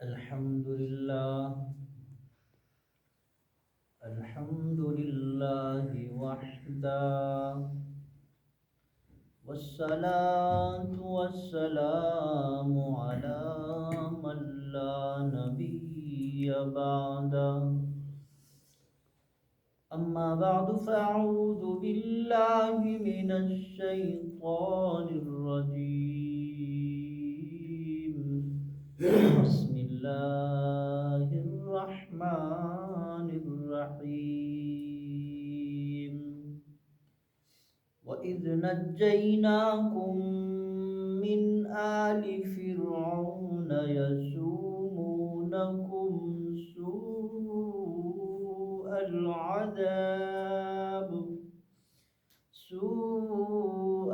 الحمد لله الحمد لله وحده، والصلاة والسلام على من لا نبي بعده. أما بعد فأعوذ بالله من الشيطان الرجيم. بسم الله الرحمن الرحيم. وإذ نجيناكم من آل فرعون يسومونكم سوء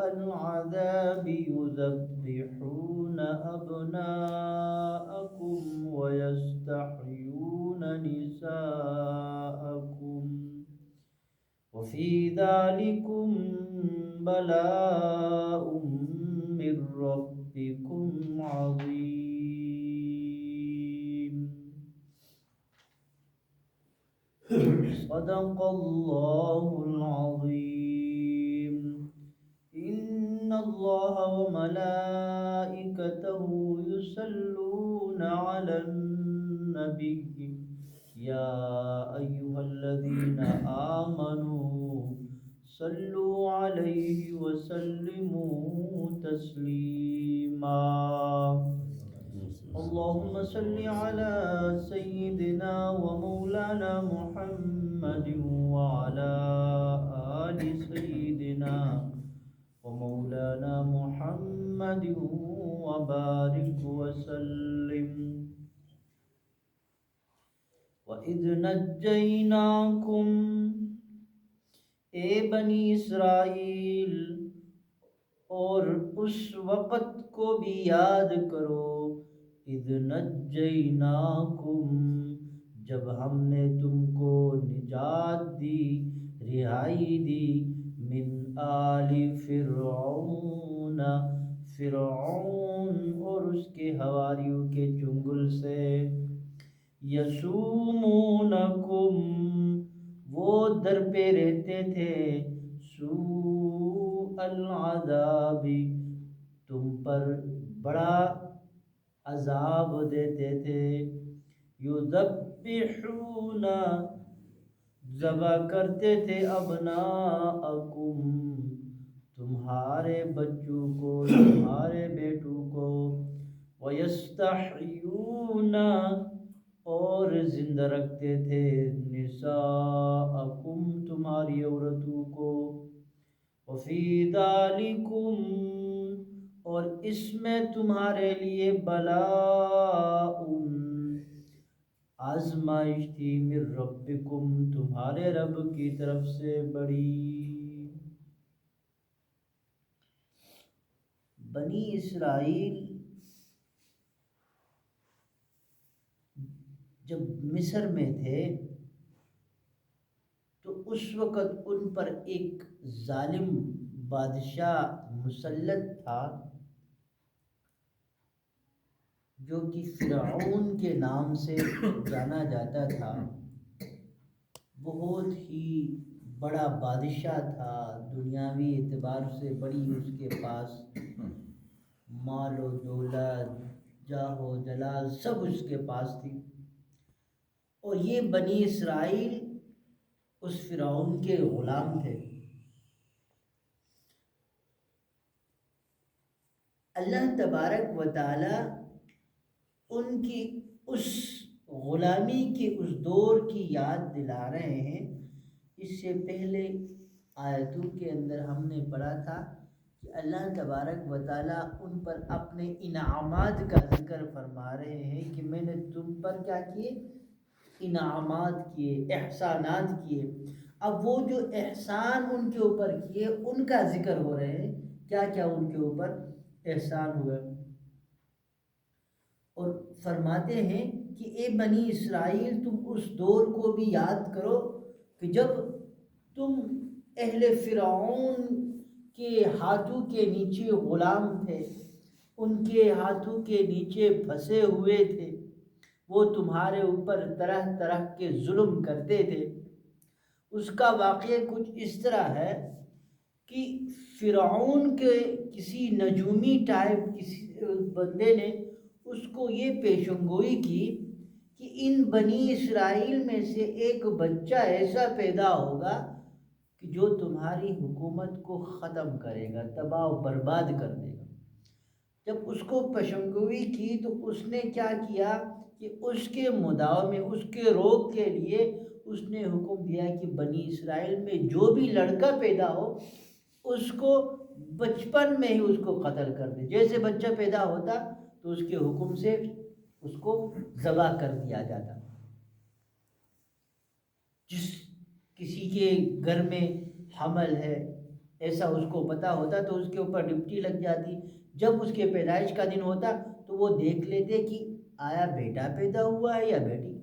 العذاب يذبحون أبناءكم ويستحيون نساءكم، وفي ذلكم بلاء من ربكم عظيم. صدق الله العظيم. إن الله وملائكته يصلون على النبي يا أيها الذين آمنوا صلوا عليه وسلموا تسليما. اللهم صل على سيدنا ومولانا محمد وعلى آل سيدنا ومولانا محمد وبارك وسلم. وَإِذْ نَجَّيْنَاكُمْ، اے بنی اسرائیل، اور اس وقت کو بھی یاد کرو، اِذْ نَجَّيْنَاكُمْ، جب ہم نے تم کو نجات دی، رہائی دی، من آل فرعون، فرعون اور اس کے حواریوں کے چنگل سے، یسومونکم، وہ در پہ رہتے تھے، سوء العذاب، تم پر بڑا عذاب دیتے تھے، یذبحون، ذبح کرتے تھے، ابناءکم، تمہارے بچوں کو، تمہارے بیٹوں کو، ویستحیون، اور زندہ رکھتے تھے، نساءکم، تمہاری عورتوں کو، وفی ذالکم، اور اس میں تمہارے لیے، بلاء، آزمائش تھی، من ربکم، تمہارے رب کی طرف سے بڑی. بنی اسرائیل جب مصر میں تھے تو اس وقت ان پر ایک ظالم بادشاہ مسلط تھا جو کہ فرعون کے نام سے جانا جاتا تھا. بہت ہی بڑا بادشاہ تھا، دنیاوی اعتبار سے بڑی اس کے پاس مال و دولت، جاہ و جلال سب اس کے پاس تھی. اور یہ بنی اسرائیل اس فرعون کے غلام تھے. اللہ تبارک و تعالی ان کی اس غلامی کے اس دور کی یاد دلا رہے ہیں. اس سے پہلے آیتوں کے اندر ہم نے پڑھا تھا کہ اللہ تبارک و تعالی ان پر اپنے انعامات کا ذکر فرما رہے ہیں کہ میں نے تم پر کیا کیے، انعامات کیے، احسانات کیے. اب وہ جو احسان ان کے اوپر کیے ان کا ذکر ہو رہے ہیں، کیا کیا ان کے اوپر احسان ہوئے. اور فرماتے ہیں کہ اے بنی اسرائیل، تم اس دور کو بھی یاد کرو کہ جب تم اہل فرعون کے ہاتھوں کے نیچے غلام تھے، ان کے ہاتھوں کے نیچے پھنسے ہوئے تھے. وہ تمہارے اوپر طرح طرح کے ظلم کرتے تھے۔ اس کا واقعہ کچھ اس طرح ہے کہ فرعون کے کسی نجومی ٹائپ کسی بندے نے اس کو یہ پیشنگوئی کی کہ ان بنی اسرائیل میں سے ایک بچہ ایسا پیدا ہوگا کہ جو تمہاری حکومت کو ختم کرے گا، تباہ و برباد کر دے گا۔ جب اس کو پیشنگوئی کی تو اس نے کیا کیا کہ اس کے مداوع اس کے روک کے لیے اس نے حکم دیا کہ بنی اسرائیل میں جو بھی لڑکا پیدا ہو اس کو بچپن میں ہی اس کو قتل کر دے۔ جیسے بچہ پیدا ہوتا تو اس کے حکم سے اس کو ذبح کر دیا جاتا۔ جس کسی کے گھر میں حمل ہے ایسا اس کو پتہ ہوتا تو اس کے اوپر ڈپٹی لگ جاتی۔ جب اس کے پیدائش کا دن ہوتا تو وہ دیکھ لیتے کہ آیا بیٹا پیدا ہوا ہے یا بیٹی۔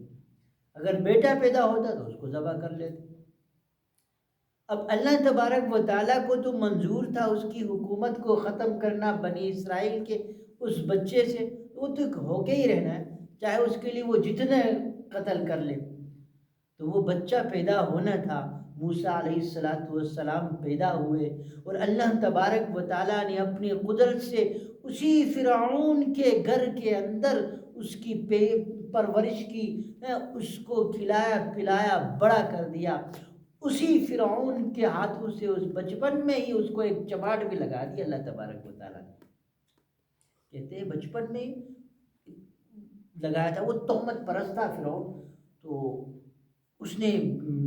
اگر بیٹا پیدا ہوتا تو اس کو ذبح کر لیتے۔ اب اللہ تبارک و تعالیٰ کو تو منظور تھا اس کی حکومت کو ختم کرنا بنی اسرائیل کے اس بچے سے، وہ تو ہو کے ہی رہنا ہے چاہے اس کے لیے وہ جتنے قتل کر لے۔ تو وہ بچہ پیدا ہونا تھا، موسیٰ علیہ السلام پیدا ہوئے، اور اللہ تبارک و تعالیٰ نے اپنی قدرت سے اسی فرعون کے گھر کے اندر اس کی پرورش کی، اس کو کھلایا پلایا بڑا کر دیا۔ اسی فرعون کے ہاتھوں سے اس بچپن میں ہی اس کو ایک چماٹ بھی لگا دی اللہ تبارک و تعالیٰ نے۔ کہتے ہیں بچپن میں لگایا تھا، وہ تہمت پرست تھا فرعون، تو اس نے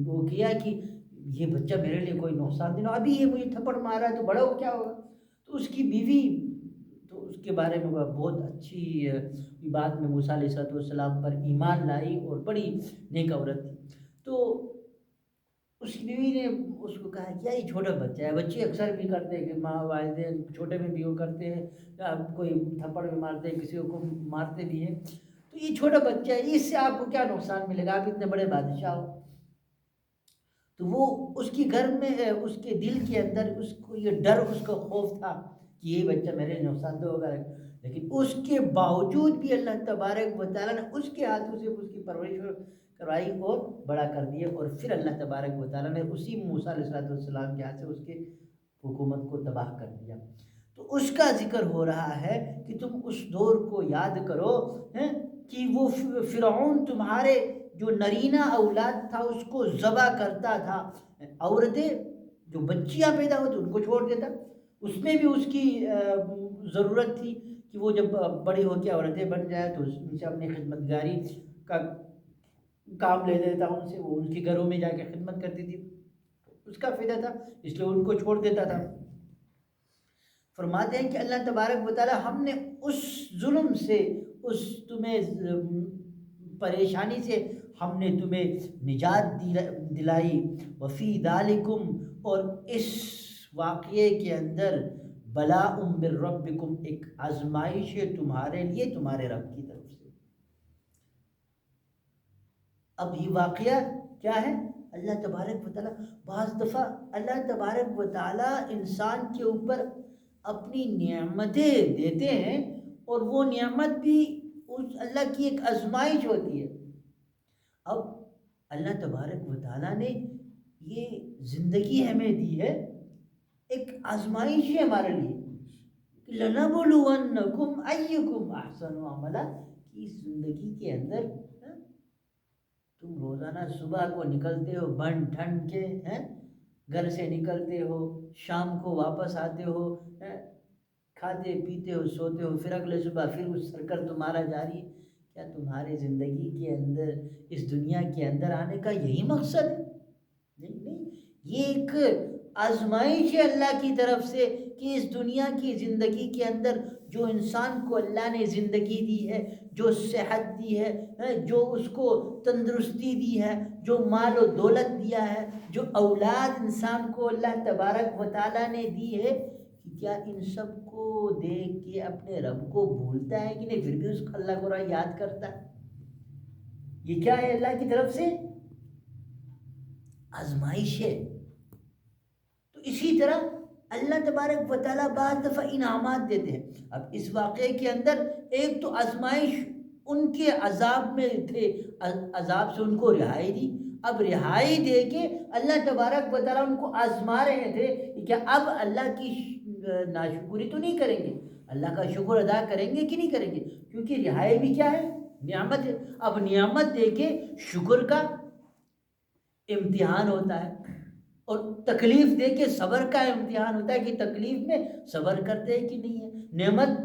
وہ کیا کہ یہ بچہ میرے لیے کوئی نقصان دہ نہ ہو، ابھی یہ مجھے تھپڑ مارا ہے تو بڑا ہو کیا ہوگا۔ تو اس کی بیوی تو اس کے بارے میں بہت اچھی بات میں موسیٰ علیہ السلام پر ایمان لائی اور بڑی نیک عورت تھی۔ تو اس کی بیوی نے اس کو کہا کہ یہ چھوٹا بچہ ہے، بچے اکثر بھی کرتے ہیں کہ ماں والدین چھوٹے میں بھی وہ کرتے ہیں، کوئی تھپڑ بھی مارتے ہیں، کسی کو مارتے بھی ہیں، تو یہ چھوٹا بچہ ہے، اس سے آپ کو کیا نقصان ملے گا، آپ اتنے بڑے بادشاہ ہو۔ تو وہ اس کے گھر میں اس کے دل کے اندر اس کو یہ ڈر، اس کا خوف تھا کہ یہ بچہ میرے نقصان دہ ہوگا، لیکن اس کے باوجود بھی اللہ تبارک و تعالیٰ نے اس کے ہاتھوں سے اس کی پرورش کروائی اور بڑا کر دیا، اور پھر اللہ تبارک و تعالیٰ نے اسی موسیٰ علیہ السلام کے ہاتھ سے اس کے حکومت کو تباہ کر دیا۔ تو اس کا ذکر ہو رہا ہے کہ تم اس دور کو یاد کرو کہ وہ فرعون تمہارے جو نرینہ اولاد تھا اس کو ذبح کرتا تھا، عورتیں جو بچیاں پیدا ہوتی ان کو چھوڑ دیتا۔ اس میں بھی اس کی ضرورت تھی کہ وہ جب بڑی ہو کے عورتیں بن جائے تو ان سے اپنی خدمت گاری کا کام لے لیتا، ان سے وہ ان کے گھروں میں جا کے خدمت کرتی تھی، اس کا فائدہ تھا، اس لیے ان کو چھوڑ دیتا تھا۔ فرماتے ہیں کہ اللہ تبارک و تعالی ہم نے اس ظلم سے، اس تمہیں پریشانی سے ہم نے تمہیں نجات دلائی، وفی ذالکم، اور اس واقعے کے اندر بلاء من ربکم، ایک آزمائش ہے تمہارے لیے تمہارے رب کی طرف سے۔ اب یہ واقعہ کیا ہے؟ اللہ تبارک و تعالیٰ بعض دفعہ اللہ تبارک و تعالیٰ انسان کے اوپر اپنی نعمتیں دیتے ہیں، اور وہ نعمت بھی اس اللہ کی ایک آزمائش ہوتی ہے۔ اب اللہ تبارک و تعالیٰ نے یہ زندگی ہمیں دی ہے، ایک آزمائش ہے ہمارے لیے، لَنَبْلُوَنَّكُمْ أَيُّكُمْ أَحْسَنُ عَمَلًا، کہ اس زندگی کے اندر تم روزانہ صبح کو نکلتے ہو بن ٹھنڈ کے، گھر سے نکلتے ہو، شام کو واپس آتے ہو، کھاتے پیتے ہو سوتے ہو، پھر اگلے صبح پھر اس سرکل تمہارا جاری ہے۔ کیا تمہارے زندگی کے اندر اس دنیا کے اندر آنے کا یہی مقصد ہے؟ نہیں، یہ ایک آزمائش ہے اللہ کی طرف سے کہ اس دنیا کی زندگی کے اندر جو انسان کو اللہ نے زندگی دی ہے، جو صحت دی ہے، جو اس کو تندرستی دی ہے، جو مال و دولت دیا ہے، جو اولاد انسان کو اللہ تبارک و تعالیٰ نے دی ہے، کیا ان سب کو دیکھ کے اپنے رب کو بھولتا ہے کہ نہیں؟ پھر بھی اس اللہ کو یاد کرتا ہے۔ یہ کیا ہے؟ اللہ کی طرف سے آزمائش ہے۔ تو اسی طرح اللہ تبارک و تعالیٰ بعض دفعہ انعامات دیتے ہیں۔ اب اس واقعے کے اندر ایک تو آزمائش ان کے عذاب میں تھے، عذاب سے ان کو رہائی دی، اب رہائی دے کے اللہ تبارک و تعالیٰ ان کو آزما رہے تھے کہ اب اللہ کی ناشکری تو نہیں کریں گے، اللہ کا شکر ادا کریں گے کہ نہیں کریں گے، کیونکہ رہائی بھی کیا ہے؟ نعمت ہے۔ اب نعمت دے کے شکر کا امتحان ہوتا ہے، اور تکلیف دے کے صبر کا امتحان ہوتا ہے کہ تکلیف میں صبر کرتے ہیں کہ نہیں ہے، نعمت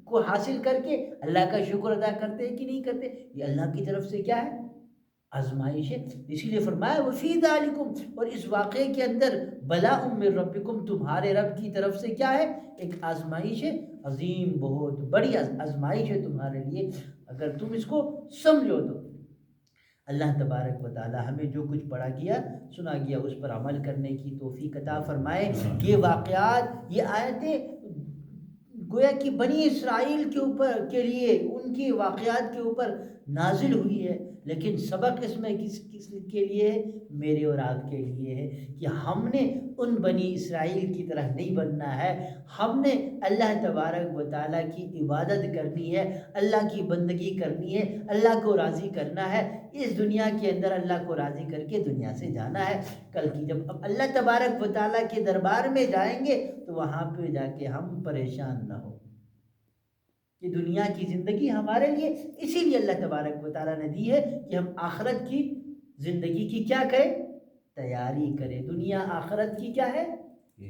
کو حاصل کر کے اللہ کا شکر ادا کرتے ہیں کہ نہیں کرتے۔ یہ اللہ کی طرف سے کیا ہے؟ آزمائش ہے۔ اسی لیے فرمایا وفی ذالکم، اور اس واقعے کے اندر بلاء من ربکم، تمہارے رب کی طرف سے کیا ہے؟ ایک آزمائش ہے عظیم، بہت بڑی آزمائش ہے تمہارے لیے، اگر تم اس کو سمجھو تو۔ اللہ تبارک و تعالی ہمیں جو کچھ پڑھا گیا سنا گیا اس پر عمل کرنے کی توفیق عطا فرمائے۔ یہ واقعات، یہ آیتیں گویا کہ بنی اسرائیل کے اوپر کے لیے، ان کی واقعات کے اوپر نازل ہوئی ہے، لیکن سبق اس میں کس کے لیے ہے؟ میرے اور آپ کے لیے ہے کہ ہم نے ان بنی اسرائیل کی طرح نہیں بننا ہے، ہم نے اللہ تبارک و تعالیٰ کی عبادت کرنی ہے، اللہ کی بندگی کرنی ہے، اللہ کو راضی کرنا ہے، اس دنیا کے اندر اللہ کو راضی کر کے دنیا سے جانا ہے۔ کل کی جب اللہ تبارک و تعالیٰ کے دربار میں جائیں گے تو وہاں پہ جا کے ہم پریشان نہ ہو، کہ دنیا کی زندگی ہمارے لیے اسی لیے اللہ تبارک و تعالیٰ نے دی ہے کہ ہم آخرت کی زندگی کی کیا کریں؟ تیاری کریں۔ دنیا آخرت کی کیا ہے؟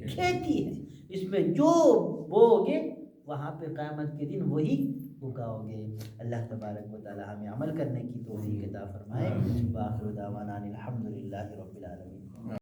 کھیتی ہے، اس میں جو بو گے وہاں پہ قیامت کے دن وہی اگاؤ گے۔ اللہ تبارک و تعالیٰ ہمیں عمل کرنے کی توفیق عطا فرمائے۔ وآخر دعوانا الحمدللہ رب العالمین۔